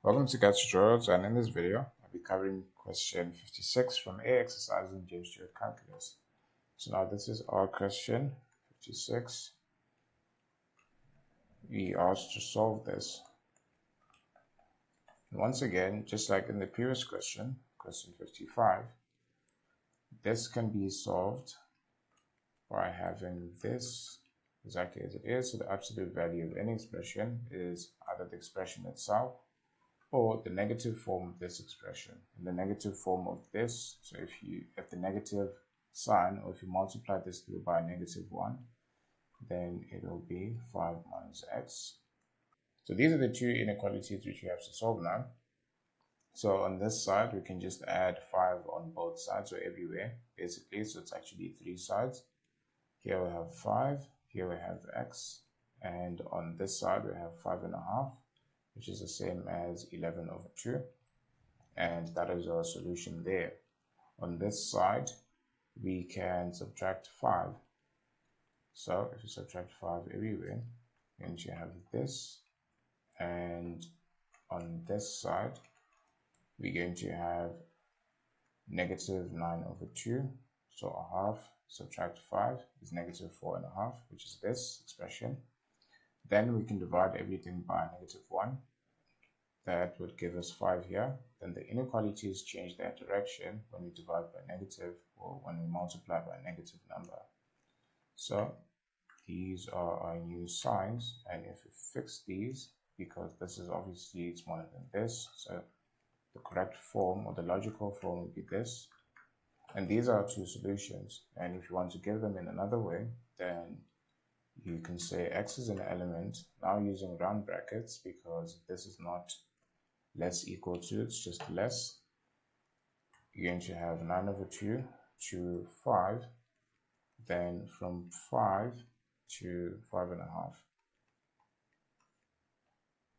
Welcome to Khetz tutorials, and in this video I'll be covering question 56 from A exercise in James Stewart calculus. So now this is our question 56. We asked to solve this. And once again, just like in the previous question, question 55, this can be solved by having this exactly as it is. So the absolute value of any expression is either the expression itself or the negative form of this expression. In the negative form of this, so if the negative sign, or if you multiply this through by -1, then it will be 5 minus x. So these are the two inequalities which we have to solve now. So on this side, we can just add 5 on both sides, or everywhere, basically. So it's actually 3 sides. Here we have 5, here we have x, and on this side we have 5.5, which is the same as 11/2, and that is our solution there. On this side, we can subtract 5. So if you subtract 5 everywhere, you're going to have this, and on this side, we're going to have -9/2. So a half subtract 5 is -4.5, which is this expression. Then we can divide everything by -1. That would give us 5 here. Then the inequalities change their direction when we divide by negative, or when we multiply by a negative number. So these are our new signs, and if we fix these, because this is obviously smaller than this, so the correct form, or the logical form, would be this. And these are our two solutions. And if you want to give them in another way, then you can say x is an element, now using round brackets, because this is not less equal to, it's just less. You're going to have 9/2 to 5, then from 5 to 5.5.